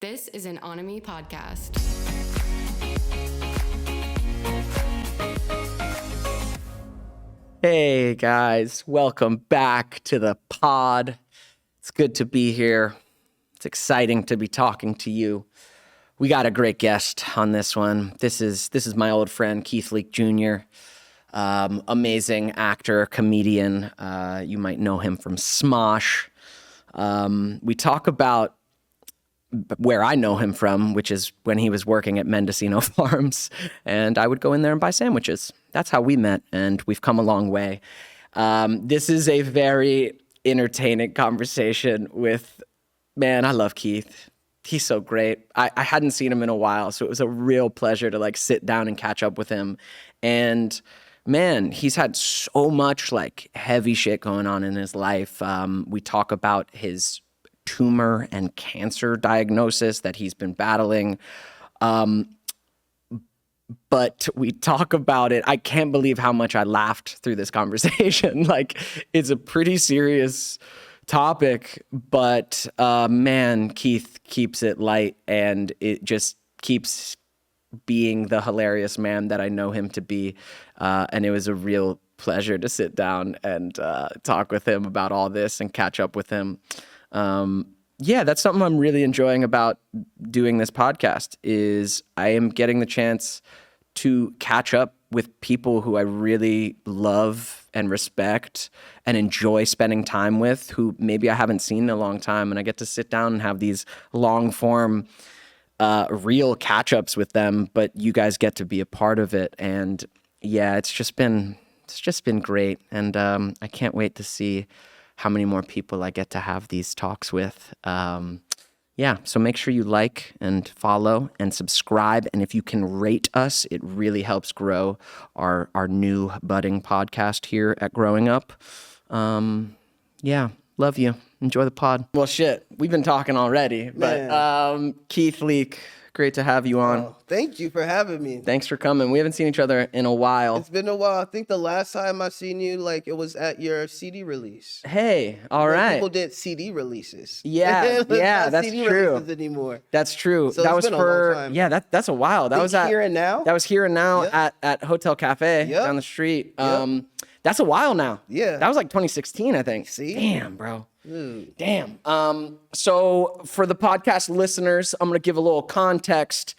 This is an Onami podcast. Hey guys, welcome back to the pod. It's good to be here. It's exciting to be talking to you. We got a great guest on this one. This is my old friend Keith Leak Jr., amazing actor, comedian. You might know him from Smosh. We talk about where I know him from, which is when he was working at Mendocino Farms, and I would go in there and buy sandwiches. That's how we met, and we've come a long way. This is a very entertaining conversation with, man, I love Keith. He's so great. I hadn't seen him in a while, so it was a real pleasure to sit down and catch up with him. And man, he's had so much heavy shit going on in his life. We talk about his tumor and cancer diagnosis that he's been battling. But we talk about it. I can't believe how much I laughed through this conversation. It's a pretty serious topic, but man, Keith keeps it light, and it just keeps being the hilarious man that I know him to be. And it was a real pleasure to sit down and talk with him about all this and catch up with him. Yeah, that's something I'm really enjoying about doing this podcast is I am getting the chance to catch up with people who I really love and respect and enjoy spending time with, who maybe I haven't seen in a long time. And I get to sit down and have these long form, real catch-ups with them, but you guys get to be a part of it. And yeah, it's just been great. And I can't wait to see how many more people I get to have these talks with. Yeah, so make sure you like and follow and subscribe. And if you can rate us, it really helps grow our new budding podcast here at Growing Up. Yeah, love you. Enjoy the pod. Well, shit, we've been talking already, but Keith Leak, great to have you on. Oh, thank you for having me. Thanks for coming. We haven't seen each other in a while. It's been a while. I think the last time I seen you, it was at your CD release. Hey, all right. People did CD releases. Yeah, yeah, that's CD true. Releases anymore. That's true. So that it's was been a long time. Yeah, that's a while. That was at Here and Now. That was Here and Now Yep. at Hotel Cafe Yep. down the street. Yep. That's a while now. Yeah. That was 2016, I think. See? Damn, bro. Dude. Damn. So for the podcast listeners, I'm gonna give a little context.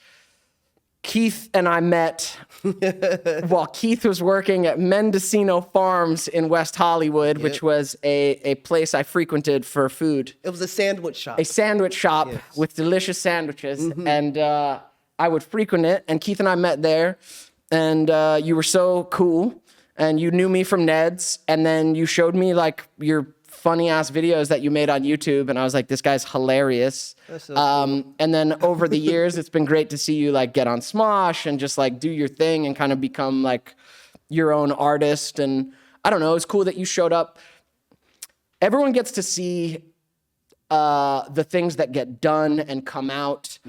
Keith and I met while Keith was working at Mendocino Farms in West Hollywood, which was a place I frequented for food. It was a sandwich shop. A sandwich shop with delicious sandwiches. And I would frequent it. And Keith and I met there. And you were so cool. And you knew me from Ned's. And then you showed me your funny ass videos that you made on YouTube. And I was like, this guy's hilarious. That's so cool. And then over the years, it's been great to see you get on Smosh and just do your thing and kind of become your own artist. And I don't know, it's cool that you showed up. Everyone gets to see the things that get done and come out,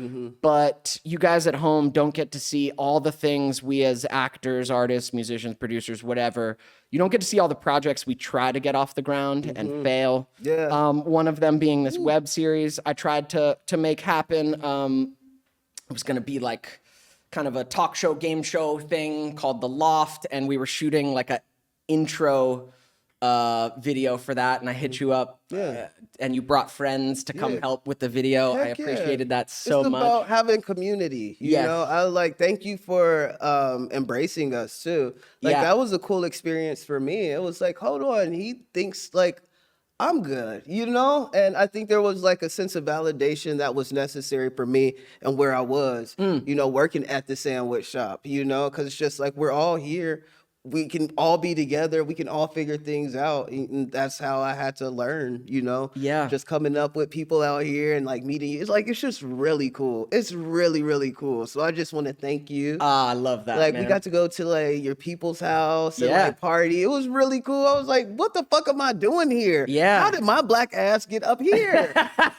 but you guys at home don't get to see all the things we as actors, artists, musicians, producers, whatever, you don't get to see all the projects we try to get off the ground and fail. Yeah. One of them being this web series I tried to make happen. It was going to be kind of a talk show, game show thing called The Loft, and we were shooting a intro video for that, and I hit you up, and you brought friends to come help with the video. Heck I appreciated that so it's much. about having community. You know, I thank you for embracing us too. That was a cool experience for me. It was hold on, he thinks I'm good, and I think there was a sense of validation that was necessary for me and where I was, working at the sandwich shop, because it's just we're all here. We can all be together. We can all figure things out. And that's how I had to learn, Yeah. Just coming up with people out here and meeting you. It's just really cool. It's really, really cool. So I just want to thank you. I love that, man. We got to go to your people's house and party. It was really cool. I was what the fuck am I doing here? Yeah. How did my black ass get up here?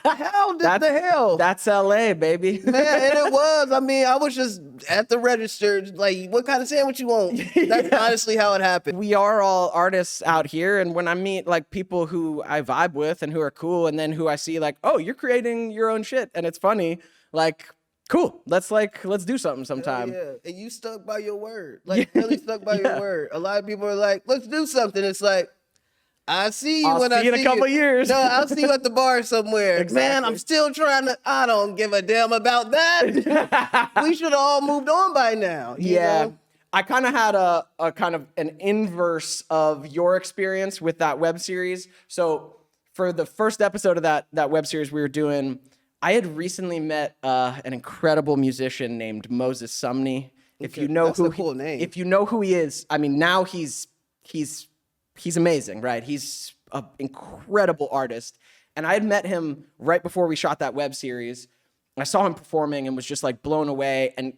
How did the hell? That's LA, baby. Man, and it was. I was just at the register, what kind of sandwich you want? That's honestly how it happened. We are all artists out here, and when I meet people who I vibe with and who are cool, and then who I see oh, you're creating your own shit and it's funny, Like, cool. Let's do something sometime. Yeah, and you stuck by your word. Like, really stuck by your word. A lot of people are like, let's do something. It's like, I see you I'll when see I you in see a couple you. years. No, I'll see you at the bar somewhere. Exactly. Man, I'm still trying to. I don't give a damn about that. We should have all moved on by now. You know? I kind of had a kind of an inverse of your experience with that web series. So for the first episode of that web series we were doing, I had recently met an incredible musician named Moses Sumney. If you know cool name. If you know who he is, I mean, now he's amazing, right? He's an incredible artist. And I had met him right before we shot that web series. I saw him performing and was just like blown away. And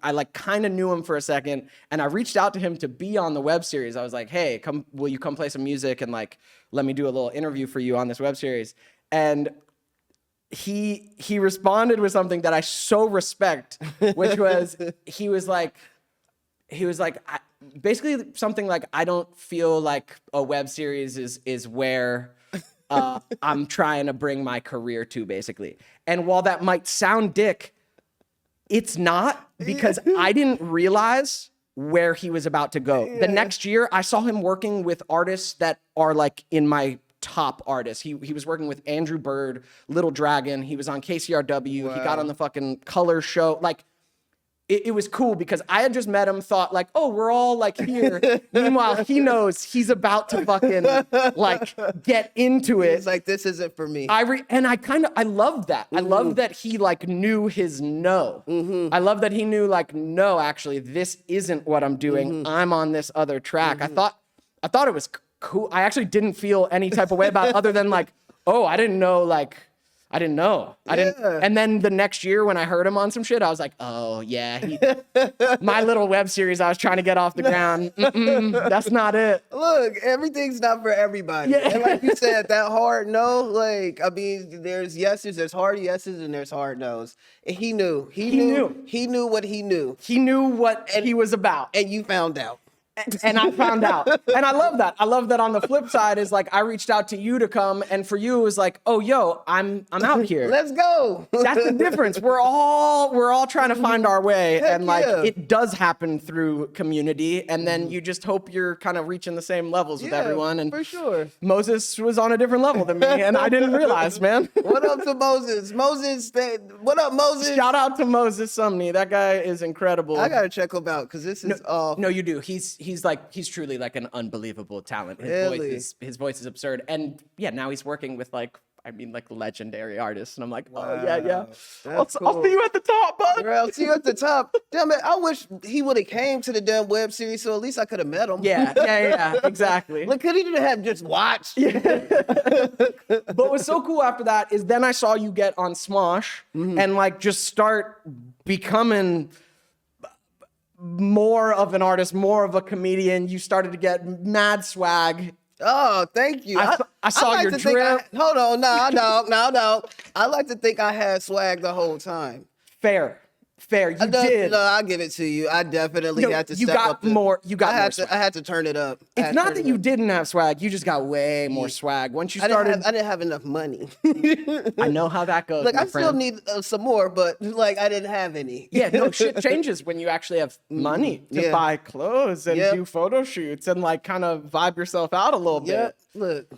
I like kind of knew him for a second. And I reached out to him to be on the web series. I was like, hey, will you come play some music and like, let me do a little interview for you on this web series. And he responded with something that I so respect, which was, he was like, basically something like, I don't feel like a web series is where I'm trying to bring my career to, basically. And while that might sound dick, it's not, because I didn't realize where he was about to go. The next year, I saw him working with artists that are like in my top artists. He was working with Andrew Bird, Little Dragon. He was on KCRW. Wow. He got on the fucking Color show. Like, it was cool because I had just met him, thought like, oh, we're all like here. Meanwhile, he knows he's about to fucking like get into it. It's like, this isn't for me. I love that. I love that he like knew his no. I love that he knew like, no, actually, this isn't what I'm doing. I'm on this other track. I thought it was cool. I actually didn't feel any type of way about it other than like, oh, I didn't know. And then the next year when I heard him on some shit, I was like, oh yeah, my little web series I was trying to get off the ground. That's not it. Look, everything's not for everybody. Yeah. And like you said, that hard no, like, I mean, there's yeses, there's hard yeses, and there's hard no's. And he knew what he knew. He knew what he was about. And you found out. And I found out. And I love that. I love that on the flip side is like, I reached out to you to come, and for you it was like, oh, yo, I'm out here. Let's go. That's the difference. We're all trying to find our way. Heck and like, yeah. It does happen through community. And then you just hope you're kind of reaching the same levels with everyone. And for sure. Moses was on a different level than me, and I didn't realize, man. What up to Moses? What up, Moses? Shout out to Moses Sumney. That guy is incredible. I gotta check him out because this is all. No, you do. He's truly like an unbelievable talent. His voice is absurd. And yeah, now he's working with like legendary artists. And I'm like, wow. Oh yeah. I'll Cool. see you at the top, bud. I'll see you at the top. Damn it, I wish he would have came to the damn web series so at least I could have met him. Yeah, exactly. Like, could he have just watched? Yeah. But what's so cool after that is then I saw you get on Smosh and like just start becoming more of an artist, more of a comedian. You started to get mad swag. Oh, thank you. I saw your drip. Hold on, no. I like to think I had swag the whole time. Fair. You did. No, I'll give it to you. I definitely had to step up. I had to turn it up. It's not that you didn't have swag. You just got way more swag. Once you started. I didn't have enough money. I know how that goes. Like, I still need some more, but like, I didn't have any. Yeah, no, shit changes when you actually have money to buy clothes and do photo shoots and like kind of vibe yourself out a little bit. Look.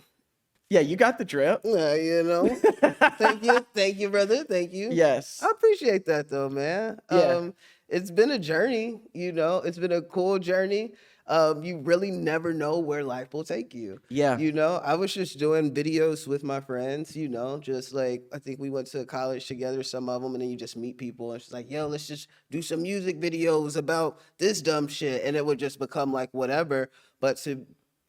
Yeah, you got the drip. You know. Thank you, brother. Thank you. Yes. I appreciate that though, man. Yeah. It's been a journey, you know. It's been a cool journey. You really never know where life will take you. Yeah. You know, I was just doing videos with my friends, you know, just like, I think we went to college together, some of them, and then you just meet people and it's like, yo, let's just do some music videos about this dumb shit. And it would just become like whatever. But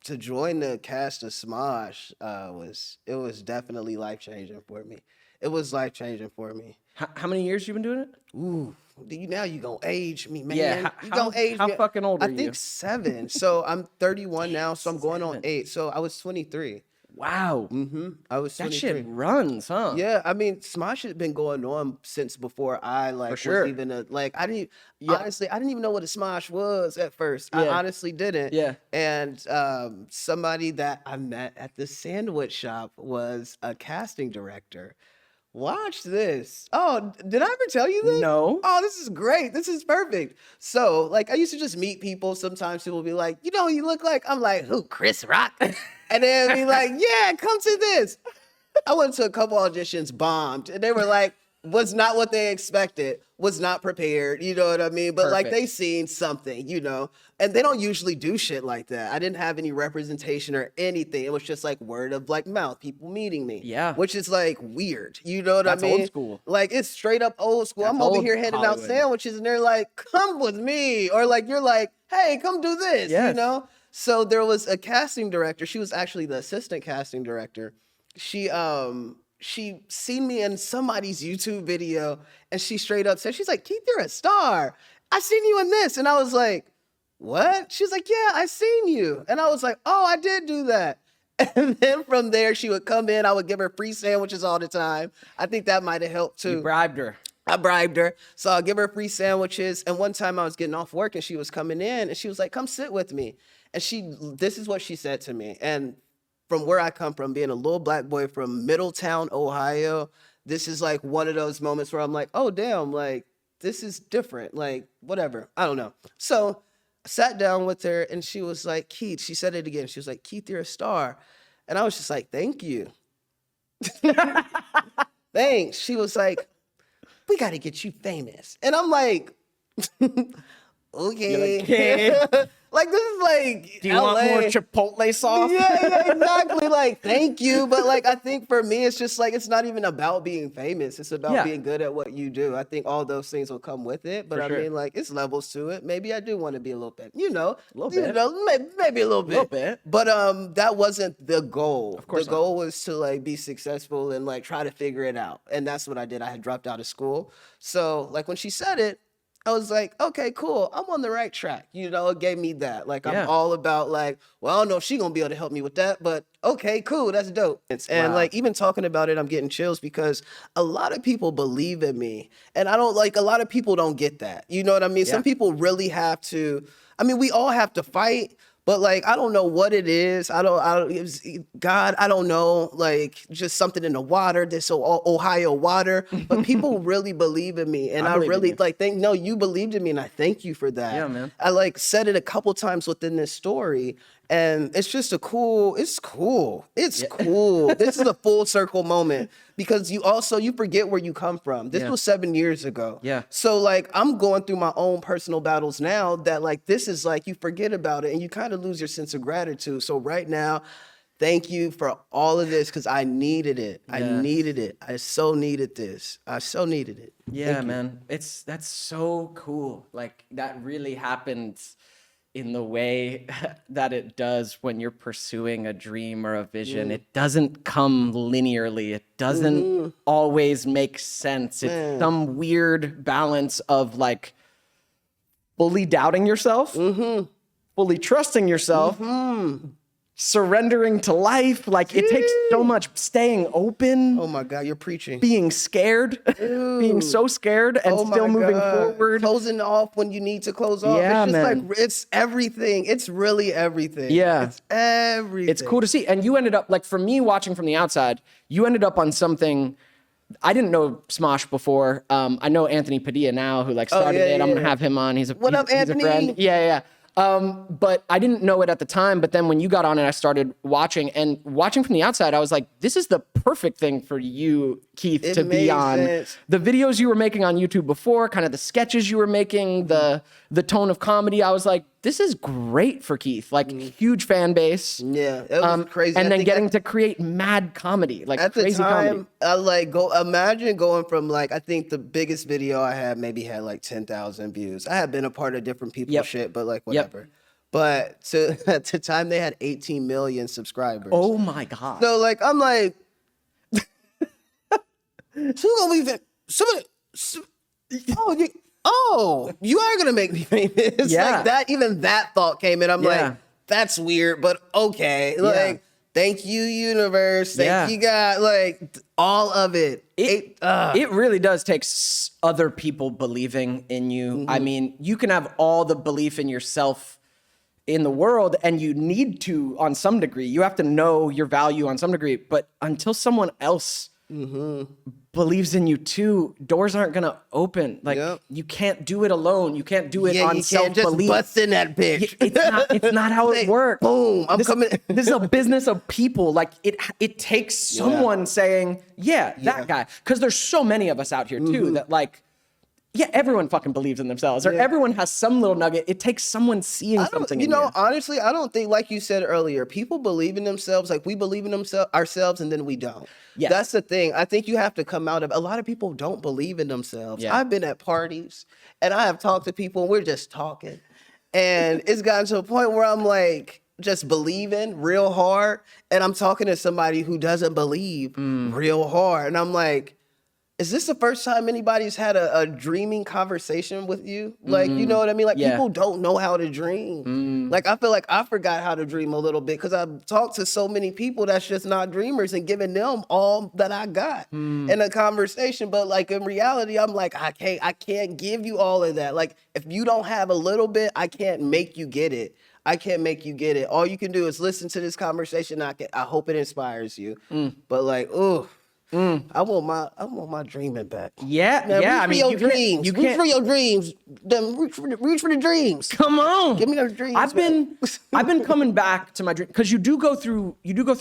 to join the cast of Smosh was definitely life-changing for me. It was life-changing for me. How many years you been doing it? Ooh, now you gonna age me, man. Yeah, how fucking old are you? I think 7. So I'm 31 now, so I'm going on 8. So I was 23. Wow. I was 23. That shit runs, huh? Yeah, I mean, Smosh has been going on since before I was even honestly, I didn't even know what a Smosh was at first. I honestly didn't. Yeah. And somebody that I met at the sandwich shop was a casting director. Watch this. Oh, did I ever tell you this? No. Oh, this is great. This is perfect. So, like, I used to just meet people. Sometimes people will be like, you know who you look like? I'm like, who, Chris Rock? And then be like, yeah, come to this. I went to a couple auditions, bombed. And they were like, was not what they expected, was not prepared. You know what I mean? But like, they seen something, you know? And they don't usually do shit like that. I didn't have any representation or anything. It was just like word of like mouth, people meeting me. Yeah. Which is like weird. You know what I mean? That's old school. Like, it's straight up old school. That's I'm over old here handing out Hollywood. sandwiches and they're like, come with me. Or like, you're like, hey, come do this, you know? So there was a casting director. She was actually the assistant casting director. She seen me in somebody's YouTube video and she straight up said, she's like, Keith, you're a star. I seen you in this. And I was like, what? She's like, yeah, I seen you. And I was like, oh, I did do that. And then from there, she would come in. I would give her free sandwiches all the time. I think that might have helped too. You bribed her. I bribed her. So I'll give her free sandwiches. And one time I was getting off work and she was coming in and she was like, come sit with me. And this is what she said to me. And from where I come from, being a little black boy from Middletown, Ohio, this is like one of those moments where I'm like, oh, damn, like, this is different. Like, whatever. I don't know. So I sat down with her and she was like, Keith, she said it again. She was like, Keith, you're a star. And I was just like, thank you. Thanks. She was like, we got to get you famous. And I'm like, okay. Like, this is like, do you LA. want more Chipotle sauce? Yeah, exactly. Like, thank you. But like, I think for me, it's just like, it's not even about being famous. It's about being good at what you do. I think all those things will come with it. But I mean, like, it's levels to it. Maybe I do want to be a little bit, maybe a little bit. But that wasn't the goal. Of course, the goal was to like be successful and like try to figure it out. And that's what I did. I had dropped out of school. So like when she said it, I was like, okay, cool. I'm on the right track. You know, it gave me that. Like, I'm all about like, well, I don't know if she's going to be able to help me with that, but okay, cool. That's dope. And like, even talking about it, I'm getting chills because a lot of people believe in me. And I don't like, a lot of people don't get that. You know what I mean? Some people really have to, I mean, we all have to fight. But like, I don't know what it is. God, I don't know, like just something in the water, this Ohio water. But people really believe in me. And I really like you believed in me and I thank you for that. Yeah, man. I like said it a couple times within this story. And it's just it's cool. It's cool. This is a full circle moment because you forget where you come from. This was 7 years ago. Yeah. So like, I'm going through my own personal battles now that like, this is like, you forget about it and you kind of lose your sense of gratitude. So right now, thank you for all of this because I needed it. I needed it. I so needed this. I so needed it. Yeah, man. That's so cool. Like that really happens in the way that it does when you're pursuing a dream or a vision. It doesn't come linearly. It doesn't always make sense. It's some weird balance of like fully doubting yourself, fully trusting yourself, surrendering to life. Like it takes so much staying open. Oh my God, you're preaching. Being scared, being so scared and still moving forward. Closing off when you need to close off. Yeah, it's just man. like, it's everything. It's really everything. Yeah. It's everything. It's cool to see. And you ended up, like for me watching from the outside, you ended up on something. I didn't know Smosh before. I know Anthony Padilla now who like started it. I'm going to have him on. He's a Anthony? friend. Yeah. But I didn't know it at the time. But then when you got on it, I started watching. And watching from the outside, I was like, this is the perfect thing for you, Keith, to be on. Sense. The videos you were making on YouTube before, kind of the sketches you were making, the tone of comedy. I was like, this is great for Keith. Like, huge fan base. Yeah, it was crazy. And then getting to create mad comedy, like at crazy the time, comedy. I like imagine going from like, I think the biggest video I had maybe had like 10,000 views. I had been a part of different people's shit, but like whatever. But at the time they had 18 million subscribers. Oh my God. So like, I'm like, you are gonna make me famous. Yeah. Like that, even that thought came in. I'm like, that's weird, but okay. Like, thank you, universe. Thank you, God. Like all of it. It really does take other people believing in you. I mean, you can have all the belief in yourself in the world, and you need to on some degree. You have to know your value on some degree, but until someone else believes in you too, doors aren't gonna open. Like you can't do it alone. You can't do it on self-belief. Just bust in that bitch. It's not how it works. Boom, I'm coming. This is a business of people. Like it takes someone saying, that guy. Because there's so many of us out here too that like, everyone fucking believes in themselves, or everyone has some little nugget. It takes someone seeing something in you. Honestly, I don't think, like you said earlier, people believe in themselves. Like we believe in ourselves, and then we don't. Yes. That's the thing. I think you have to come out of. A lot of people don't believe in themselves. Yeah. I've been at parties, and I have talked to people, and we're just talking, and it's gotten to a point where I'm like, just believing real hard, and I'm talking to somebody who doesn't believe real hard, and I'm like, is this the first time anybody's had a dreaming conversation with you? Like, you know what I mean? Like, people don't know how to dream. Like, I feel like I forgot how to dream a little bit because I've talked to so many people that's just not dreamers and giving them all that I got in a conversation. But, like, in reality, I'm like, I can't give you all of that. Like, if you don't have a little bit, I can't make you get it. I can't make you get it. All you can do is listen to this conversation. I hope it inspires you. But, like, ooh. I want my dreaming back. I mean, your dreams. Reach for your dreams. Then reach for the dreams. Come on, give me those dreams. I've been coming back to my dream because you do go through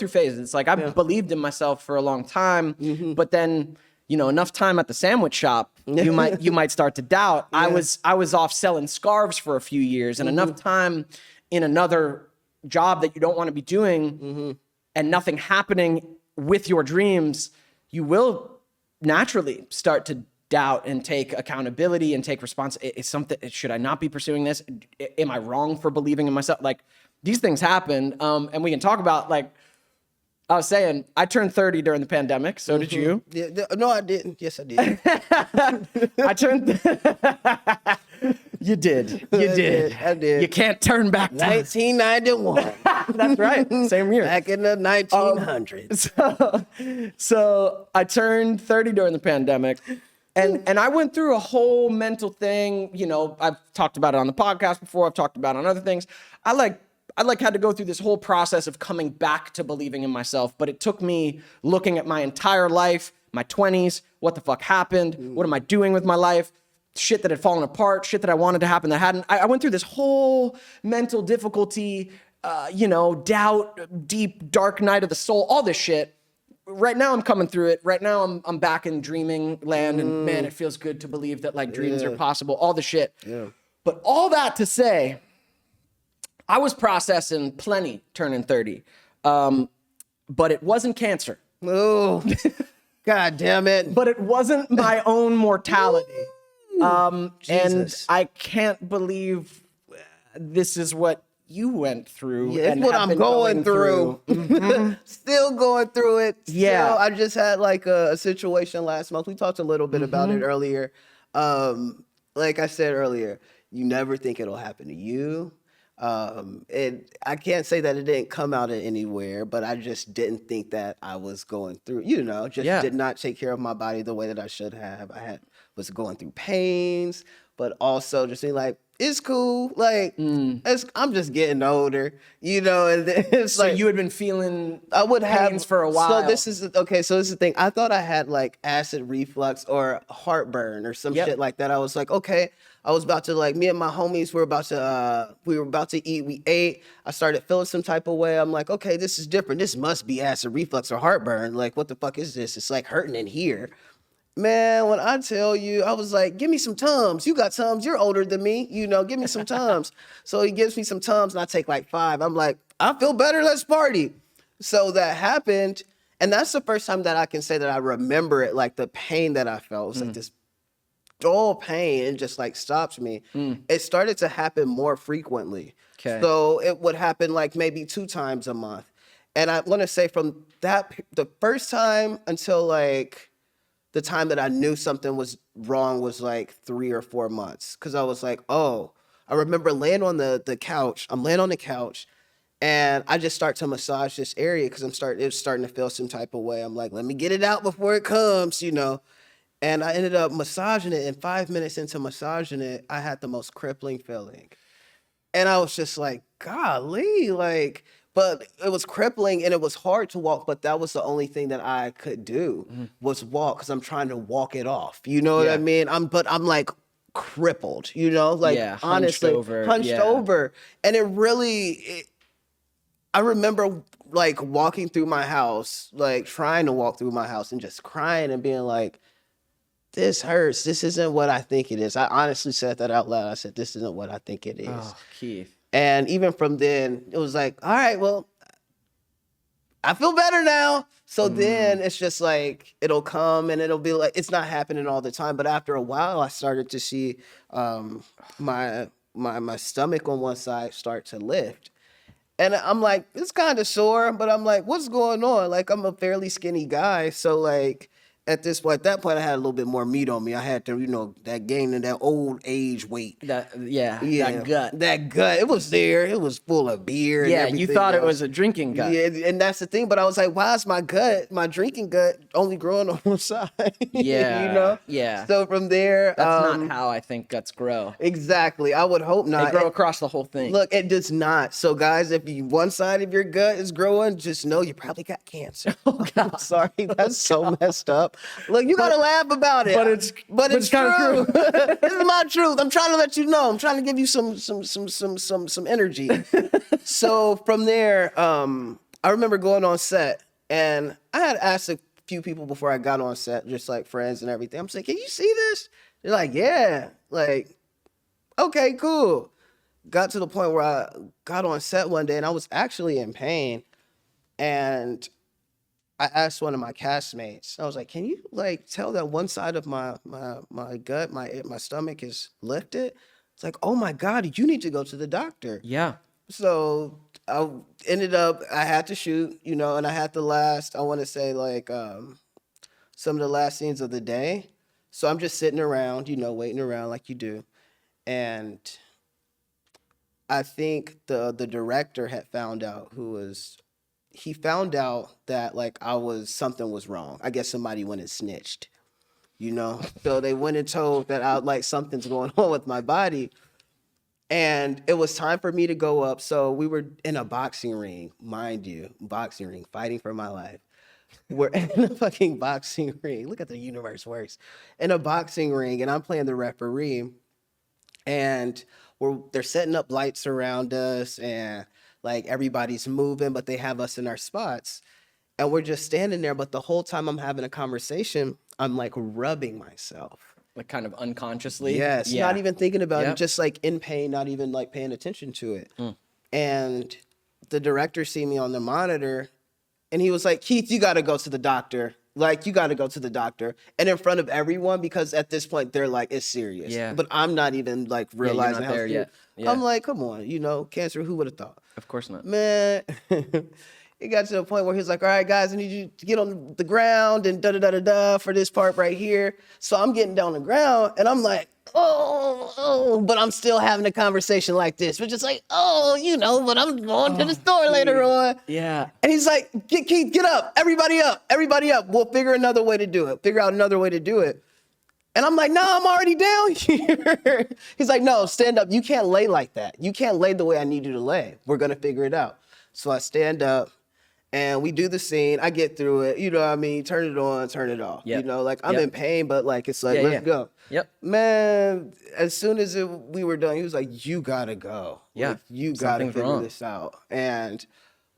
phases. It's like I've believed in myself for a long time, but then enough time at the sandwich shop, you might start to doubt. I was off selling scarves for a few years, and enough time in another job that you don't want to be doing, and nothing happening with your dreams. You will naturally start to doubt and take accountability and take responsibility. Should I not be pursuing this? Am I wrong for believing in myself? Like, these things happen. And we can talk about, like, I was saying, I turned 30 during the pandemic. So did you? Yeah, no, I didn't. Yes, I did. I turned... You did. I did. You can't turn back time. 1991. That's right. Same year. Back in the 1900s. So I turned 30 during the pandemic. And I went through a whole mental thing. I've talked about it on the podcast before. I've talked about it on other things. I had to go through this whole process of coming back to believing in myself. But it took me looking at my entire life, my 20s, what the fuck happened? What am I doing with my life? Shit that had fallen apart, shit that I wanted to happen that hadn't. I went through this whole mental difficulty, doubt, deep, dark night of the soul, all this shit. Right now I'm coming through it. Right now I'm back in dreaming land, and man, it feels good to believe that like dreams are possible, all the shit. Yeah. But all that to say, I was processing plenty turning 30, but it wasn't cancer. Oh, God damn it. But it wasn't my own mortality. And I can't believe this is what you went through. Yeah, it's what I'm going through. Still going through it. Yeah. I just had like a situation last month. We talked a little bit about it earlier. Like I said earlier, you never think it'll happen to you. And I can't say that it didn't come out of anywhere, but I just didn't think that I was going through, did not take care of my body the way that I should have. Was going through pains, but also just being like, it's cool. Like, I'm just getting older, and it's so like, you had been feeling I would pains have for a while. So this is the thing. I thought I had like acid reflux or heartburn or some shit like that. I was like, okay. I was about to, like, me and my homies we were about to eat. We ate. I started feeling some type of way. I'm like, okay, this is different. This must be acid reflux or heartburn. Like, what the fuck is this? It's like hurting in here. Man, when I tell you, I was like, give me some Tums. You got Tums. You're older than me. Give me some Tums. So he gives me some Tums, and I take like 5. I'm like, I feel better. Let's party. So that happened. And that's the first time that I can say that I remember it, like the pain that I felt. It was like this dull pain. It just like stops me. It started to happen more frequently. Okay. So it would happen like maybe 2 times a month. And I want to say from the first time until like the time that I knew something was wrong was like 3 or 4 months. Cause I was like, oh, I remember laying on the couch. I'm laying on the couch and I just start to massage this area because it's starting to feel some type of way. I'm like, let me get it out before it comes, And I ended up massaging it, and 5 minutes into massaging it, I had the most crippling feeling. And I was just like, golly, like, but it was crippling and it was hard to walk, but that was the only thing that I could do was walk, because I'm trying to walk it off. You know what I mean? I'm like crippled, you know, like honestly hunched over. And it really, I remember like walking through my house, like trying to walk through my house and just crying and being like, this hurts. This isn't what I think it is. I honestly said that out loud. I said, this isn't what I think it is. Oh, Keith. And even from then, it was like, all right, well, I feel better now. So then it's just like, it'll come and it'll be like, it's not happening all the time. But after a while, I started to see my stomach on one side start to lift. And I'm like, it's kind of sore, but I'm like, what's going on? Like, I'm a fairly skinny guy. So like, at that point, I had a little bit more meat on me. I had to, you know, that gain in that old age weight. That gut. That gut. It was there. It was full of beer. Yeah, and you thought it was a drinking gut. Yeah, and that's the thing. But I was like, why is my drinking gut, only growing on one side? Yeah, you know. Yeah. So from there, that's not how I think guts grow. Exactly. I would hope not. They grow across the whole thing. Look, it does not. So guys, if one side of your gut is growing, just know you probably got cancer. Oh God, I'm sorry, that's so messed up. Look, you gotta laugh about it, but it's true. This is my truth. I'm trying to let you know. I'm trying to give you some energy. So from there, I remember going on set, and I had asked a few people before I got on set, just like friends and everything. I'm saying, "Can you see this?" They're like, "Yeah." Like, okay, cool. Got to the point where I got on set one day, and I was actually in pain, and I asked one of my castmates, I was like, can you like tell that one side of my gut, my stomach is lifted? It's like, oh my God, you need to go to the doctor. Yeah. So I ended up, I had to shoot, you know, and I had the last, I want to say like some of the last scenes of the day. So I'm just sitting around, you know, waiting around like you do. And I think the director had found out he found out that like something was wrong. I guess somebody went and snitched, you know? So they went and told that something's going on with my body. And it was time for me to go up. So we were in a boxing ring, mind you, fighting for my life. We're in a fucking boxing ring. Look at the universe works. In a boxing ring, and I'm playing the referee. And they're setting up lights around us, and like everybody's moving, but they have us in our spots. And we're just standing there. But the whole time I'm having a conversation, I'm like rubbing myself. Like kind of unconsciously? Yes. Yeah. Not even thinking about it, just like in pain, not even like paying attention to it. And the director see me on the monitor, and he was like, Keith, you got to go to the doctor. Like, you got to go to the doctor. And in front of everyone, because at this point, they're like, it's serious. Yeah. But I'm not even like realizing how there yet. Yeah. I'm like, come on, you know, cancer, who would have thought? Of course not. Man, it got to the point where he was like, all right, guys, I need you to get on the ground and da-da-da-da-da for this part right here. So I'm getting down the ground, and I'm like, oh, but I'm still having a conversation like this. We're just like, oh, you know, but I'm going to the store later on. Yeah. And he's like, Keith, get up. Everybody up. We'll figure out another way to do it. And I'm like, no, I'm already down here. He's like, no, stand up. You can't lay like that. You can't lay the way I need you to lay. We're going to figure it out. So I stand up, and we do the scene. I get through it. You know what I mean? Turn it on, turn it off. Yep. You know, like I'm in pain, but like, it's like, let's go. Yep. Man, as soon as we were done, he was like, you got to go. Yeah. Like, you got to figure this out. And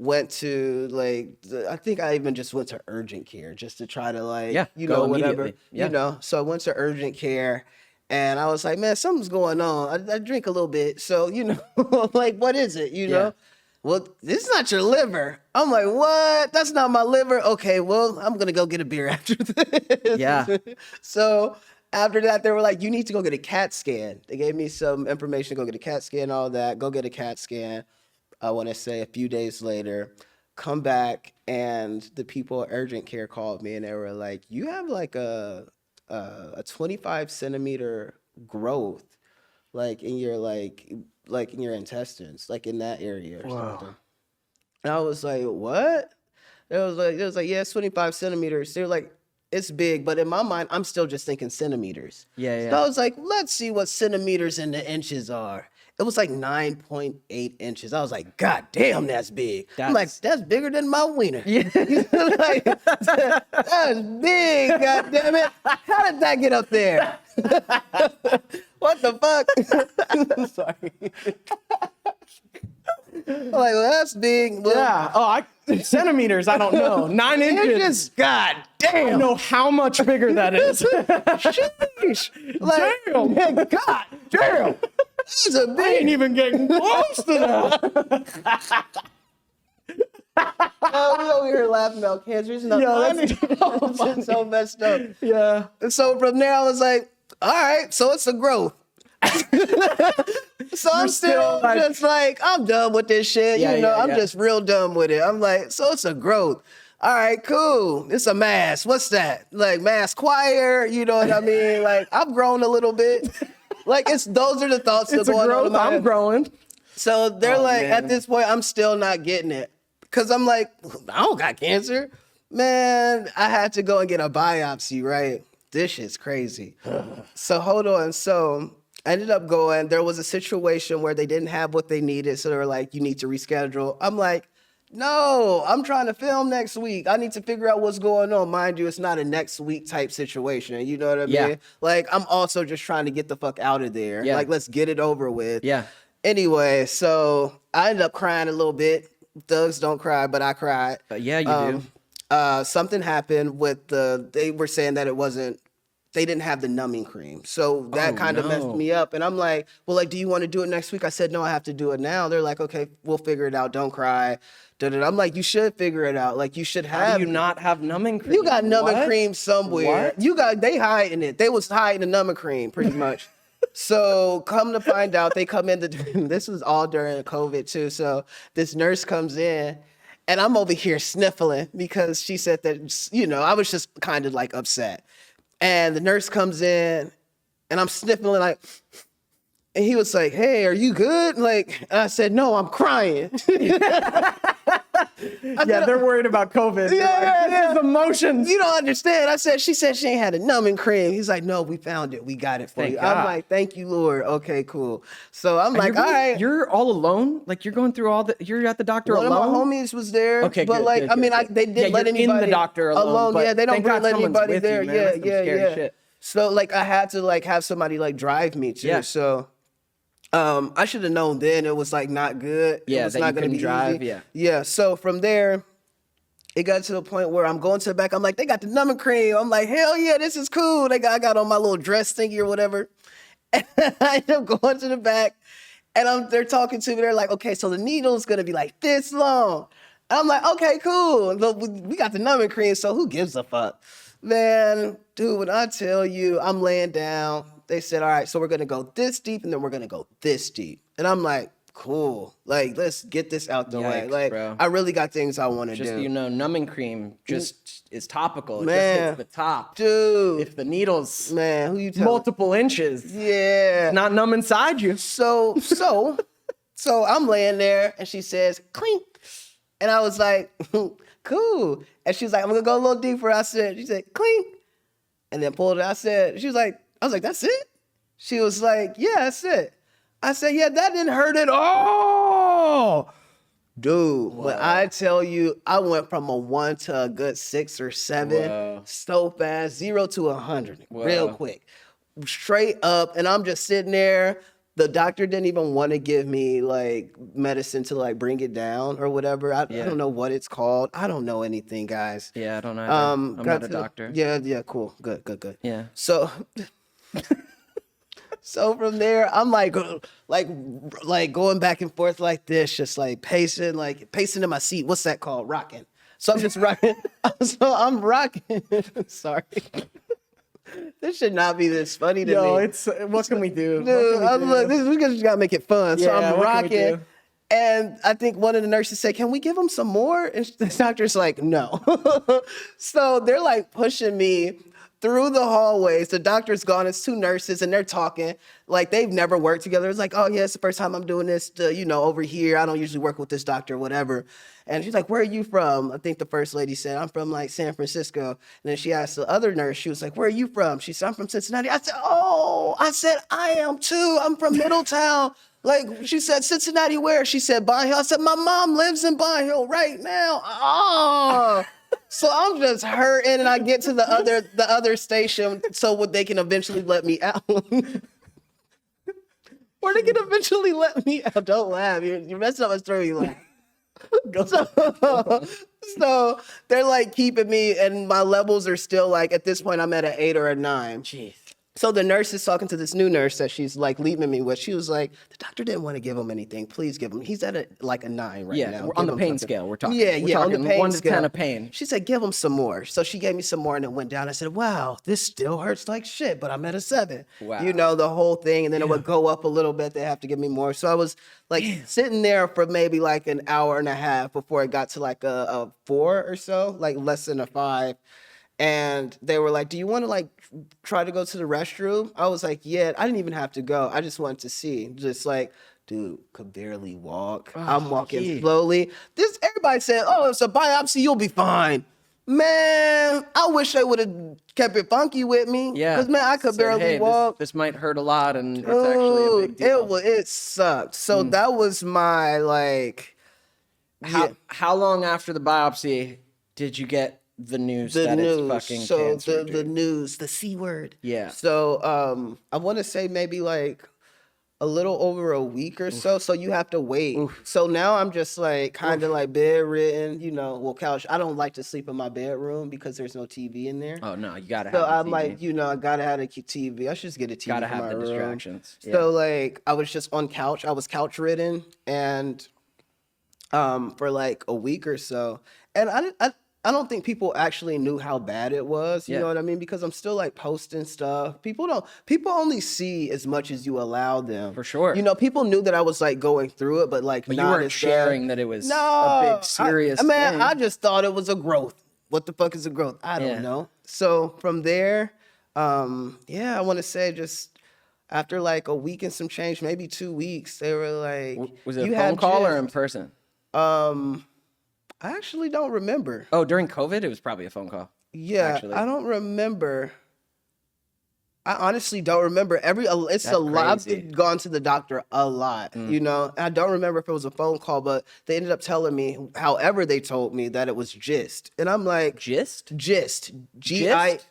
went to like, I think I even just went to urgent care just to try to like, you know, whatever, you know. So I went to urgent care, and I was like, man, something's going on. I drink a little bit. So, you know, like, what is it? You know? Well, this is not your liver. I'm like, what? That's not my liver. Okay, well, I'm going to go get a beer after this. Yeah. So after that, they were like, you need to go get a CAT scan. They gave me some information to go get a CAT scan, all that. Go get a CAT scan. I want to say a few days later, come back, and the people at urgent care called me, and they were like, you have like a 25 centimeter growth, like in your in your intestines, like in that area or something. And I was like, what? It was like, yeah, it's 25 centimeters. They're like, it's big, but in my mind, I'm still just thinking centimeters. Yeah. So I was like, let's see what centimeters into inches are. It was like 9.8 inches. I was like, God damn, that's big. I'm like, that's bigger than my wiener. Yeah. Like, that's big, God damn it. How did that get up there? What the fuck? Sorry. I'm like, well, that's big. Well, yeah. Oh, centimeters, I don't know. 9 inches. God damn. I don't know how much bigger that is. Sheesh. Like, Damn. man, God damn. That's a big. I ain't even getting close to that. We over here laughing about cancer. It's not funny. It's just so messed up. Yeah. And so from there, I was like, all right, so it's a growth. So I'm still like, just like, I'm done with this shit. Yeah, you know, yeah, I'm just real done with it. I'm like, so it's a growth. All right, cool. It's a mass. What's that? Like mass choir. You know what I mean? Like I've grown a little bit. Like those are the thoughts that go on in my head. I'm growing. So they're at this point, I'm still not getting it. Cause I'm like, I don't got cancer. Man, I had to go and get a biopsy, right? This shit's crazy. So hold on. So I ended up going. There was a situation where they didn't have what they needed. So they were like, you need to reschedule. I'm like, no, I'm trying to film next week. I need to figure out what's going on. Mind you, it's not a next week type situation. You know what I mean? Like, I'm also just trying to get the fuck out of there. Yeah. Like, let's get it over with. Yeah. Anyway, so I ended up crying a little bit. Thugs don't cry, but I cried. Yeah, you do. Something happened with they were saying that they didn't have the numbing cream. So that kind of messed me up. And I'm like, well, like, do you want to do it next week? I said, no, I have to do it now. They're like, okay, we'll figure it out. Don't cry. I'm like, you should figure it out. Like, you should have. How do you not have numbing cream? You got numbing cream somewhere. What? They hiding it. They was hiding the numbing cream pretty much. So come to find out, they come in. This was all during COVID too. So this nurse comes in. And I'm over here sniffling because she said that, you know, I was just kind of like upset. And the nurse comes in and I'm sniffling like, and he was like, hey, are you good? Like, and I said, no, I'm crying. Yeah, they're worried about COVID. Yeah. Emotions. You don't understand. She said she ain't had a numbing cream. He's like, no, we found it. We got it for you. God. I'm like, thank you, Lord. Okay, cool. So I'm like, all right. You're all alone? Like you're going through you're at the doctor alone? One of my homies was there. Okay, but good, they didn't let anybody. In the doctor alone. Yeah, they don't let anybody there. You, man. Yeah. Shit. So like I had to like have somebody like drive me too. Yeah. So I should have known then it was like not good. Yeah, it was that not you gonna be drive. Easy. Yeah. So from there, it got to the point where I'm going to the back. I'm like, they got the numbing cream. I'm like, hell yeah, this is cool. I got on my little dress thingy or whatever. And I end up going to the back and they're talking to me. They're like, okay, so the needle's going to be like this long. I'm like, okay, cool. We got the numbing cream, so who gives a fuck? Man, dude, when I tell you I'm laying down, they said, all right, so we're going to go this deep and then we're going to go this deep. And I'm like, cool. Like, let's get this out the way. Like, bro. I really got things I want to do. Just, you know, numbing cream just is topical. It man, just hits the top. Dude. If the needle's man, who you telling? Multiple inches. Yeah. It's not numb inside you. So I'm laying there and she says, clink. And I was like, cool. And she's like, I'm going to go a little deeper. She said, clink. And then pulled it. I was like, that's it? She was like, yeah, that's it. I said, yeah, that didn't hurt at all. Dude, when I tell you, I went from a 1 to a good 6 or 7 Whoa. So fast, 0 to 100 real quick. Straight up. And I'm just sitting there. The doctor didn't even want to give me like medicine to like bring it down or whatever. I don't know what it's called. I don't know anything, guys. Yeah, I don't know. I'm not a doctor. Yeah, cool. Good. Yeah. So from there, I'm like going back and forth like this, just like pacing in my seat. What's that called? Rocking. So I'm just rocking. So I'm rocking. Sorry. This should not be this funny to me. It's what can we do? Dude, we just gotta make it fun. So I'm rocking. And I think one of the nurses said, can we give him some more? And the doctor's like, no. So they're like pushing me through the hallways. The doctor's gone. It's 2 nurses and they're talking like they've never worked together. It's like, oh yeah, it's the first time I'm doing this over here. I don't usually work with this doctor or whatever. And she's like, where are you from? I think the first lady said, I'm from like San Francisco. And then she asked the other nurse, she was like, where are you from? She said, I'm from Cincinnati. I said, I am too. I'm from Middletown. Like, she said, Cincinnati where? She said, Pine Hill. I said, my mom lives in Pine Hill right now. Oh. So I'm just hurting, and I get to the other station so they can eventually let me out. Or they can eventually let me out. Don't laugh. You're messing up my story. You laugh. So they're like keeping me, and my levels are still like, at this point, I'm at an 8 or a 9. Jeez. So the nurse is talking to this new nurse that she's like leaving me with. She was like, the doctor didn't want to give him anything. Please give him. He's at a 9 right now. We're on the pain scale. We're talking. Yeah, we're on the pain 1 to scale. 10 of pain. She said, give him some more. So she gave me some more, and it went down. I said, wow, this still hurts like shit, but I'm at a 7. Wow. You know, the whole thing. And then it would go up a little bit. They have to give me more. So I was like sitting there for maybe like an hour and a half before it got to like a 4 or so, like less than a 5. And they were like, do you want to like try to go to the restroom? I was like, yeah, I didn't even have to go. I just wanted to see. Just like, dude, could barely walk. I'm walking slowly. Everybody said, oh, it's a biopsy, you'll be fine. Man, I wish they would have kept it funky with me. Yeah. Because, man, I could barely walk. This might hurt a lot, and it's actually a big deal. It sucked. So that was my, like... How long after the biopsy did you get the news that it's fucking cancer? The news, the C word. Yeah. So I want to say maybe like a little over a week or so. So you have to wait. So now I'm just like kind of like bedridden, you know, couch. I don't like to sleep in my bedroom because there's no TV in there. Oh no, you gotta have. So the I'm TV. like, you know, I gotta have a TV. I should just get a TV. Gotta for have my the room. distractions. Yeah. So like I was just on couch. I was couch ridden and for like a week or so, and I don't think people actually knew how bad it was. You know what I mean? Because I'm still like posting stuff. People only see as much as you allow them. For sure. You know, people knew that I was like going through it, but like But not you weren't as sharing that it was a big serious thing. I just thought it was a growth. What the fuck is a growth? I don't know. So from there, I want to say just after like a week and some change, maybe 2 weeks, they were like, was it a phone call or in person? I actually don't remember. Oh, during COVID, it was probably a phone call. Yeah, actually. I don't remember. I honestly don't remember. It's a lot. I've gone to the doctor a lot, you know. I don't remember if it was a phone call, but they ended up telling me, however, they told me that it was GIST. And I'm like, GIST? GIST. GIST.